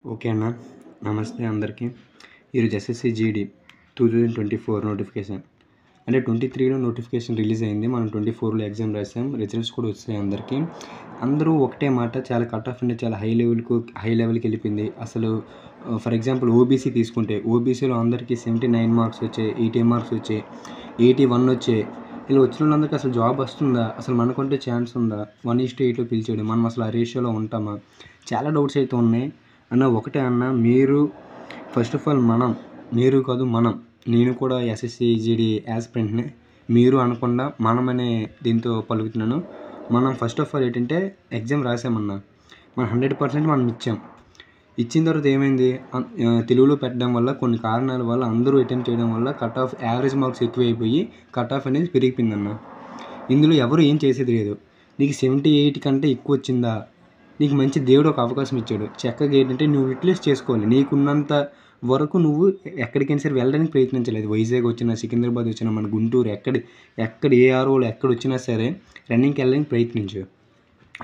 Okay అన్న. నమస్తే అందరికీ. ఈరోజు ఎస్ఎస్‌సి జీడీ 2024 నోటిఫికేషన్. అంటే 23లో నోటిఫికేషన్ రిలీజ్ అయింది. మనం 24లో ఎగ్జామ్ రాసాం. రిజల్ట్స్ కూడా వచ్చాయి అందరికీ. అందరూ ఒకటే మాట, చాలా కట్ ఆఫ్ అనేది చాలా హై లెవెల్‌కి వెళ్ళిపోయింది. అసలు ఫర్ ఎగ్జాంపుల్ ఓబీసీ తీసుకుంటే, ఓబీసీలో అందరికీ 79 మార్క్స్ వచ్చాయి, 80 మార్క్స్ వచ్చాయి, 81 వచ్చాయి. ఇలా వచ్చిన వాళ్ళందరికీ అసలు జాబ్ వస్తుందా? అసలు మనకంటూ ఛాన్స్ ఉందా? 1:8లో పిలిచాడు. మనం అసలు ఆ రేషియోలో ఉంటామా? చాలా డౌట్స్ అయితే ఉన్నాయి. అన్న ఒకటే అన్న, మీరు ఫస్ట్ ఆఫ్ ఆల్ మీరు కాదు మనం, నేను కూడా ఎస్ఎస్సి జీడీ యాస్పిరెంట్ని. మీరు అనకుండా మనం అనే దీంతో పలుకుతున్నాను. మనం ఫస్ట్ ఆఫ్ ఆల్ ఏంటంటే ఎగ్జామ్ రాసామన్నా, మనం 100% మనం ఇచ్చిన తర్వాత ఏమైంది, తెలుగులో పెట్టడం వల్ల కొన్ని కారణాల వల్ల అందరూ అటెంప్ట్ చేయడం వల్ల కట్ ఆఫ్ యావరేజ్ మార్క్స్ ఎక్కువైపోయి కట్ ఆఫ్ అనేది పెరిగిపోయిందన్న. ఇందులో ఎవరు ఏం చేసేది లేదు. నీకు 78 కంటే ఎక్కువ వచ్చిందా, నీకు మంచి దేవుడు ఒక అవకాశం ఇచ్చాడు. చక్కగా ఏంటంటే నువ్వు యూటిలైజ్ చేసుకోవాలి. నీకున్నంత వరకు నువ్వు ఎక్కడికైనా సరే వెళ్ళడానికి ప్రయత్నించలేదు. వైజాగ్ వచ్చినా, సికింద్రాబాద్ వచ్చినా, మన గుంటూరు ఎక్కడ ఏ ఆర్ఓలో ఎక్కడొచ్చినా సరే రన్నింగ్కి వెళ్ళడానికి ప్రయత్నించు.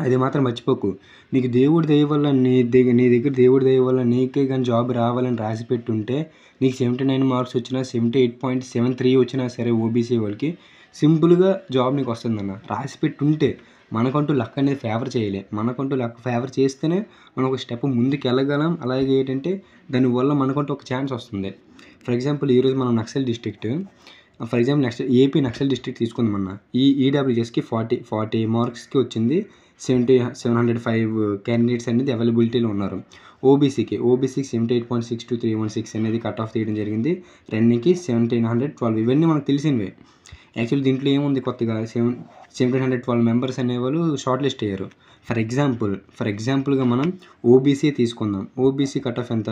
అది మాత్రం మర్చిపోకు. నీకు దేవుడి దయ వల్ల నీ దగ్గర దేవుడి దయ వల్ల నీకే కానీ జాబ్ రావాలని రాసి పెట్టుంటే, నీకు 79 మార్క్స్ వచ్చినా, 78.73 వచ్చినా సరే ఓబీసీ వాళ్ళకి సింపుల్గా జాబ్ నీకు వస్తుందన్న. రాసి పెట్టుంటే మనకంటూ లక్ అనేది ఫేవర్ చేయాలి. మనకంటూ లక్ ఫేవర్ చేస్తేనే మనం ఒక స్టెప్ ముందుకు వెళ్ళగలం. అలాగే ఏంటంటే దానివల్ల మనకంటూ ఒక ఛాన్స్ వస్తుంది. ఫర్ ఎగ్జాంపుల్ ఈరోజు మనం Naxal district, for example AP Naxal district తీసుకుందామన్న. ఈడబ్ల్యూఎస్కి 40 మార్క్స్కి వచ్చింది. 705 క్యాండిడేట్స్ అనేది అవైలబిలిటీలో ఉన్నారు. ఓబీసీకి 78.62316 అనేది కట్ ఆఫ్ తీయడం జరిగింది. రన్నింగ్కి 1712. ఇవన్నీ మనకు తెలిసినవే. యాక్చువల్లీ దీంట్లో ఏముంది కొత్తగా, 1712 మెంబర్స్ అనేవాళ్ళు షార్ట్ లిస్ట్ అయ్యారు. ఫర్ ఎగ్జాంపుల్గా మనం ఓబీసీ తీసుకుందాం. ఓబీసీ కట్ ఆఫ్ ఎంత?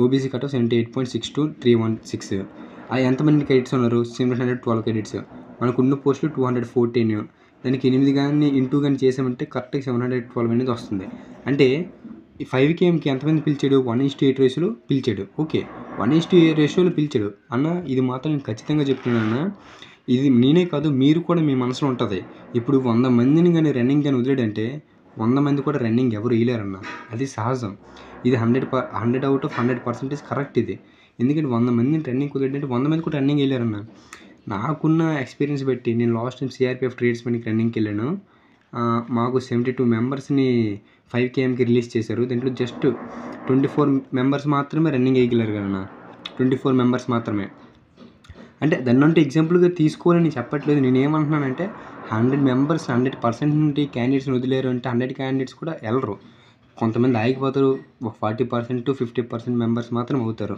OBC cut off 78.62316. ఎంతమంది క్రెడిట్స్ ఉన్నారు? 712 క్రెడిట్స్. మనకున్న పోస్టులు 214. దానికి 8 కానీ ఇంటూ కానీ చేసామంటే కరెక్ట్గా 712 అనేది వస్తుంది. అంటే ఈ 5KMకి ఎంతమంది పిలిచాడు? 1:8 రేషియోలో పిలిచాడు. ఓకే, 1:8 రేషియోలో పిలిచాడు అన్న. ఇది మాత్రం నేను ఖచ్చితంగా చెప్తున్నాను. ఇది నేనే కాదు, మీరు కూడా మీ మనసులో ఉంటుంది. ఇప్పుడు 100 మందిని కానీ రన్నింగ్ కానీ వదిలేడంటే 100 మంది కూడా రన్నింగ్ ఎవరు వేయలేరన్న. అది సహజం. ఇది 100 అవుట్ ఆఫ్ 100% కరెక్ట్ ఇది. ఎందుకంటే 100 మందిని రన్నింగ్ వదిలేడంటే 100 మంది కూడా రన్నింగ్ వేయలేరన్న. నాకున్న ఎక్స్పీరియన్స్ బట్టి నేను లాస్ట్ టైం సిఆర్పిఎఫ్ ట్రేడ్స్మెన్కి రన్నింగ్కి వెళ్ళాను. మాకు 72 మెంబర్స్ని 5KMకి రిలీజ్ చేశారు. దీంట్లో జస్ట్ 24 మెంబర్స్ మాత్రమే రన్నింగ్ వేయగలరు కదన్నా. 24 మెంబర్స్ మాత్రమే. అంటే దాన్నంటే ఎగ్జాంపుల్గా తీసుకోవాలని చెప్పట్లేదు. నేను ఏమంటున్నానంటే 100 మెంబర్స్ 100% క్యాండిడేట్స్ని వదిలేరు అంటే 100 క్యాండిడేట్స్ కూడా వెళ్ళరు. కొంతమంది ఆగిపోతారు. ఒక 40% 50% మెంబర్స్ మాత్రం అవుతారు.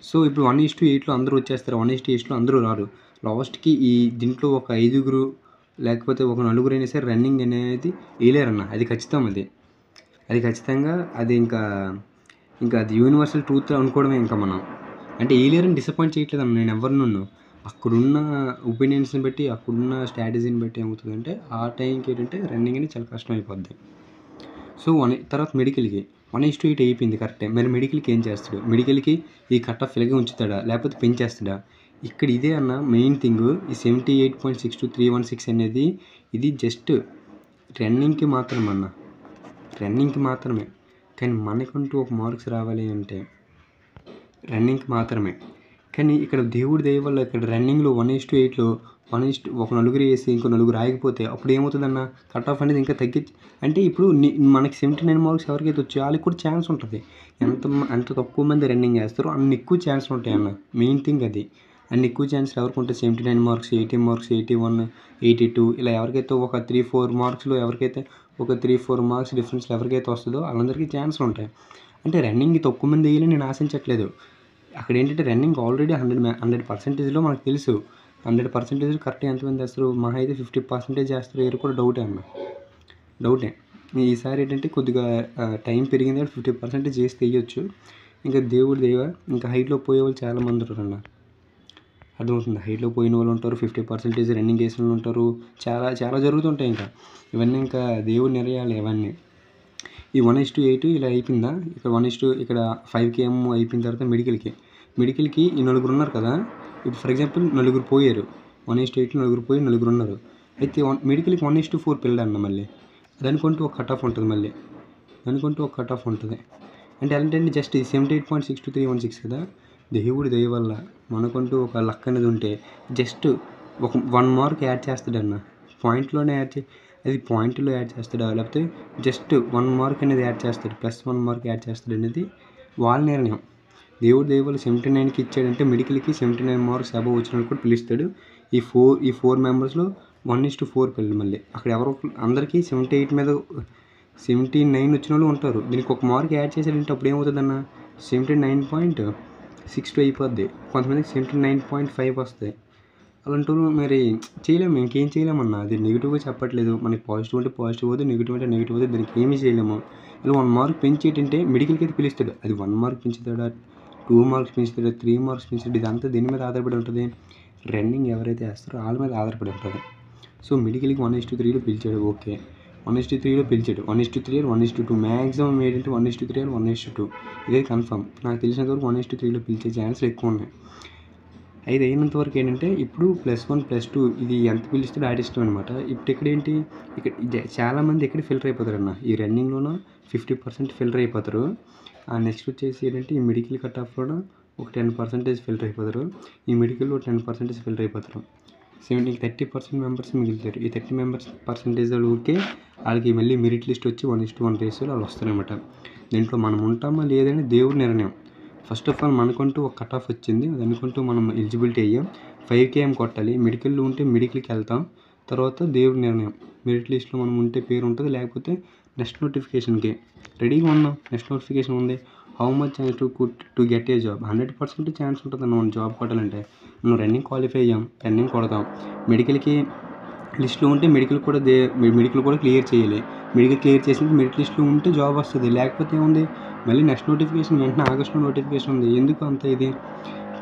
సో ఇప్పుడు 1:8లో అందరూ వచ్చేస్తారు. 1:8లో అందరూ రారు. లాస్ట్కి దీంట్లో ఒక 5 లేకపోతే ఒక 4 అయినా సరే రన్నింగ్ అనేది వేయలేరన్న. అది ఖచ్చితం. అది ఖచ్చితంగా అది ఇంకా అది యూనివర్సల్ ట్రూత్ అనుకోవడమే. ఇంకా మనం అంటే వేయలేరని డిసప్పాయింట్ చేయట్లేదు అన్న నేను ఎవరినూ. అక్కడున్న ఒపీనియన్స్ని బట్టి, అక్కడున్న స్ట్రాటజీని బట్టి ఏమవుతుందంటే ఆ టైంకి ఏంటంటే రన్నింగ్ అనేది చాలా కష్టం అయిపోద్ది. సో తర్వాత మెడికల్కి 1:8 అయిపోయింది కరెక్టే. మరి మెడికల్కి ఏం చేస్తాడు? మెడికల్కి ఈ కట్ ఆఫ్ ఇలాగే ఉంచుతాడా లేకపోతే పెంచేస్తాడా? ఇక్కడ ఇదే అన్న మెయిన్ థింగ్. ఈ 78.62316 అనేది ఇది జస్ట్ రన్నింగ్కి మాత్రమే అన్న. రన్నింగ్కి మాత్రమే. కానీ మనకంటూ ఒక మార్క్స్ రావాలి అంటే రన్నింగ్కి మాత్రమే. కానీ ఇక్కడ దేవుడి దయ వల్ల ఇక్కడ రన్నింగ్లో 1:8లో ఒక నలుగురు వేసి ఇంకో నలుగురు ఆగిపోతే అప్పుడు ఏమవుతుందన్న, కట్ ఆఫ్ అనేది ఇంకా అంటే ఇప్పుడు మనకి 79 మార్క్స్ ఎవరికైతే వచ్చాయో వాళ్ళకి కూడా ఛాన్స్ ఉంటుంది. ఎంత తక్కువ మంది రన్నింగ్ వేస్తారో అన్ని ఎక్కువ ఛాన్స్ ఉంటాయి అన్న. మెయిన్ థింగ్ అది. అన్ని ఎక్కువ ఛాన్స్లు ఎవరికి ఉంటాయి? 79 మార్క్స్, 80 మార్క్స్, 81, 82 ఇలా ఎవరికైతే ఒక 3-4 మార్క్స్లో ఎవరికైతే ఒక 3-4 మార్క్స్ డిఫరెన్స్లో ఎవరికైతే వస్తుందో వాళ్ళందరికీ ఛాన్స్లు ఉంటాయి. అంటే రన్నింగ్ తక్కువ మంది వేయాలని నేను ఆశించట్లేదు. అక్కడ ఏంటంటే రన్నింగ్ ఆల్రెడీ 100%లో మనకు తెలుసు. 100% కరెక్ట్గా ఎంతమంది వేస్తారు? మహా అయితే 50% చేస్తారు. ఎవరు కూడా డౌటే. ఈసారి ఏంటంటే కొద్దిగా టైం పెరిగింది కాబట్టి 50% చేసి తెయ్యొచ్చు. ఇంకా దేవుడి దయ. ఇంకా హైట్లో పోయే వాళ్ళు చాలామంది ఉంటారు అన్న. అర్థమవుతుంది. హైట్లో పోయిన వాళ్ళు ఉంటారు, 50% రన్నింగ్ వేసిన వాళ్ళు ఉంటారు. చాలా చాలా జరుగుతుంటాయి. ఇంకా ఇవన్నీ ఇంకా దేవుడు నిర్ణయాలు ఇవన్నీ. ఈ 1:8 ఇలా అయిపోయిందా? ఇక్కడ 5KM అయిపోయిన తర్వాత మెడికల్కి ఈ నలుగురు ఉన్నారు కదా. ఇప్పుడు ఫర్ ఎగ్జాంపుల్ నలుగురు పోయారు. 1:8లో నలుగురు పోయి నలుగురు ఉన్నారు. అయితే మెడికల్కి 1:4 పిల్లలు అన్న. మళ్ళీ దానికంటూ ఒక కట్ ఆఫ్ ఉంటుంది. అంటే ఎలాంటి జస్ట్ 78.62316 కదా. దేవుడి దయ వల్ల మనకంటూ ఒక లక్ అనేది ఉంటే జస్ట్ ఒక 1 మార్క్ యాడ్ చేస్తాడన్న. పాయింట్లోనే అది పాయింట్లో యాడ్ చేస్తాడా, లేకపోతే జస్ట్ 1 మార్క్ అనేది యాడ్ చేస్తాడు, +1 మార్క్ యాడ్ చేస్తాడు అనేది వాళ్ళ నిర్ణయం. దేవుడి దయ వల్ల 79కి ఇచ్చాడంటే మెడికల్కి 79 మార్క్స్ అబవ్ వచ్చిన వాళ్ళు కూడా పిలుస్తాడు. ఈ 4 మెంబర్స్లో 1:4 పిల్లలు. మళ్ళీ అక్కడ ఎవరో అందరికీ 78 మీద 79 వచ్చిన వాళ్ళు ఉంటారు. దీనికి ఒక మార్క్ యాడ్ చేసాడంటే అప్పుడు ఏమవుతుందన్న 79.62 అయిపోద్ది. కొంతమందికి 79.5 వస్తాయి. అలాంటి వాళ్ళు మరి చేయలేము, ఇంకేం చేయలేమన్న. అది నెగిటివ్గా చెప్పట్లేదు. మనకి పాజిటివ్ అంటే పాజిటివ్ అవుతుంది, నెగిటివ్ అంటే నెగిటివ్ అవుతుంది. దానికి ఏమీ చేయలేము. ఇలా 1 మార్క్ పెంచేటంటే మెడికల్కి అయితే పిలుస్తాడు. అది 1 మార్క్ పెంచుతాడా, 2 మార్క్స్ పెంచుతాడా, 3 మార్క్స్ పెంచుతాడు, ఇదంతా దేని మీద ఆధారపడి ఉంటుంది, రన్నింగ్ ఎవరైతే వేస్తారో వాళ్ళ మీద ఆధారపడి ఉంటుంది. సో మెడికల్కి 1:3లో పిలిచాడు, ఓకే. 1:3లో పిలిచాడు. 1:3 or 1:2 మ్యాక్సిమం ఏంటంటే 1:3 or 1:2 ఇదే కన్ఫర్మ్. నాకు తెలిసినంత వరకు 1:3లో పిలిచే ఛాన్సులు ఎక్కువ ఉన్నాయి. అయితే అయినంత వరకు ఏంటంటే ఇప్పుడు +1 +2 ఇది ఎంత పిలుస్తాడో ఆడిష్టం అనమాట. ఇప్పుడు ఇక్కడ ఏంటి, ఇక్కడ చాలామంది ఎక్కడ ఫిల్టర్ అయిపోతారన్న, ఈ రన్నింగ్లోనూ 50% ఫిల్టర్ అయిపోతారు. నెక్స్ట్ వచ్చేసి ఏంటంటే ఈ మెడికల్ కట్ ఆఫ్లోనూ ఒక 10% ఫిల్టర్ అయిపోతారు. ఈ మెడికల్లో 10% ఫిల్టర్ అయిపోతారు. 30% మెంబర్స్ మిగులుతారు. ఈ 30% ఊరికే వాళ్ళకి మళ్ళీ మెరిట్ లిస్ట్ వచ్చి 1:1 రేషియోలో వాళ్ళు వస్తారనమాట. దీంట్లో మనం ఉంటామా లేదని దేవుడి నిర్ణయం. ఫస్ట్ ఆఫ్ ఆల్ మనకంటూ ఒక కట్ ఆఫ్ వచ్చింది, దానికంటూ మనం ఎలిజిబిలిటీ అయ్యాం. 5 km కొట్టాలి. మెడికల్లో ఉంటే మెడికల్కి వెళ్తాం. తర్వాత దేవుడి నిర్ణయం. మెరిట్ లిస్ట్లో మనం ఉంటే పేరు ఉంటుంది, లేకపోతే నెక్స్ట్ నోటిఫికేషన్కి రెడీగా ఉన్నాం. నెక్స్ట్ నోటిఫికేషన్ ఉంది. How much chance to get a job, 100% chance ఉంటుంది అన్న మనం జాబ్ కొట్టాలంటే. మనం రన్నింగ్ క్వాలిఫై అయ్యాం, రన్నింగ్ కొడతాం. మెడికల్కి లిస్ట్లో ఉంటే మెడికల్ కూడా క్లియర్ చేయాలి. మెడికల్ క్లియర్ చేసి మెరిట్ లిస్ట్లో ఉంటే జాబ్ వస్తుంది, లేకపోతే ఏముంది మళ్ళీ నెక్స్ట్ నోటిఫికేషన్ వెంటనే ఆగస్టులో నోటిఫికేషన్ ఉంది. ఎందుకు అంత ఇది,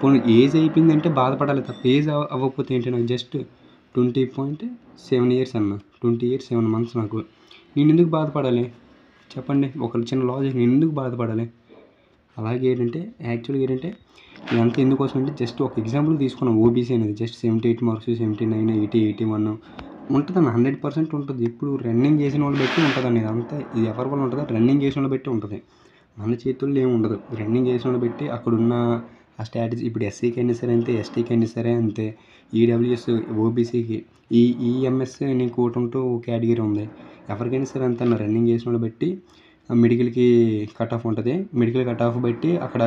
పోనీ ఏజ్ అయిపోయిందంటే బాధపడాలి తప్ప ఏజ్ అవ్వకపోతే ఏంటి, నాకు జస్ట్ 20.7 years అన్న, 20 years 7 months నాకు. నేను ఎందుకు బాధపడాలి చెప్పండి, ఒక చిన్న లాజిక్, నేను ఎందుకు బాధపడాలి. అలాగే ఏంటంటే యాక్చువల్గా ఏంటంటే ఇదంతా ఎందుకోసం అంటే జస్ట్ ఒక ఎగ్జాంపుల్ తీసుకున్నాం. ఓబీసీ అనేది జస్ట్ 78 మార్క్స్, 79, 80, 81 ఉంటుందన్న. 100% ఉంటుంది. ఇప్పుడు రన్నింగ్ చేసిన వాళ్ళు బట్టి ఉంటుందండి. ఇదంతా ఇది ఎవరి వల్ల ఉంటుంది, రన్నింగ్ చేసిన వాళ్ళు బట్టి ఉంటుంది. మన చేతుల్లో ఏమి ఉండదు. రన్నింగ్ చేసిన వాళ్ళు బట్టి అక్కడున్న ఆ స్ట్రాటజీ. ఇప్పుడు ఎస్సీకి అయినా సరే అంతే, ఎస్టీకి అయినా సరే అంతే, ఈడబ్ల్యూఎస్, ఓబీసీకి, ఈఎంఎస్ అని కూటంటూ కేటగిరీ ఉంది. ఎవరికైనా సరే అంతే అన్న. రన్నింగ్ చేసిన వాళ్ళు బట్టి మెడికల్కి కట్ ఆఫ్ ఉంటుంది. మెడికల్ కట్ ఆఫ్ బట్టి అక్కడ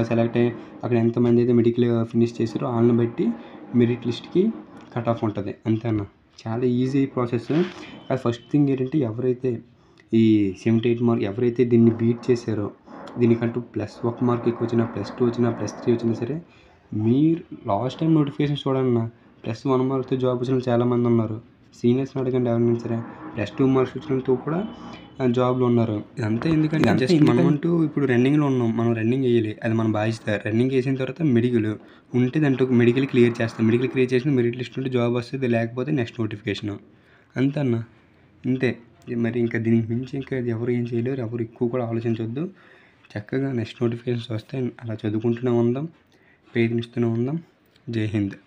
అక్కడ ఎంతమంది అయితే మెడికల్ ఫినిష్ చేశారో వాళ్ళని బట్టి మెరిట్ లిస్ట్కి కట్ ఆఫ్ ఉంటుంది, అంతే అన్న. చాలా ఈజీ ప్రాసెస్. అది ఫస్ట్ థింగ్ ఏంటంటే ఎవరైతే ఈ 78 మార్క్ ఎవరైతే దీన్ని బీట్ చేశారో, దీనికంటూ +1 మార్క్ ఎక్కువ వచ్చినా, +2 వచ్చినా, +3 వచ్చినా సరే, మీరు లాస్ట్ టైం నోటిఫికేషన్ చూడండి. +1 మార్క్తో జాబ్ వచ్చిన చాలామంది ఉన్నారు. సీనియర్స్ని అడగండి ఎవరైనా సరే, +2 మార్క్స్ వచ్చినంతో కూడా జాబ్లో ఉన్నారు. ఇదంతా ఎందుకంటే జస్ట్ మనం అంటూ ఇప్పుడు రన్నింగ్లో ఉన్నాం, మనం రన్నింగ్ వేయాలి, అది మన బాధ్యత. రన్నింగ్ వేసిన తర్వాత మెడికల్ ఉంటే దాంట్లో మెడికల్ క్లియర్ చేస్తాం. మెడికల్ క్లియర్ చేసిన మెరిట్ లిస్ట్ ఉంటే జాబ్ వస్తుంది, లేకపోతే నెక్స్ట్ నోటిఫికేషన్, అంతే అన్న. ఇంతే మరి. ఇంకా దీనికి మించి ఇంకా ఎవరు ఏం చేయలేరు. ఎవరు ఎక్కువ కూడా ఆలోచించవద్దు. చక్కగా నెక్స్ట్ నోటిఫికేషన్స్ వస్తే అలా చదువుకుంటూనే ఉందాం, ప్రయత్నిస్తూనే ఉందాం. జై హింద్.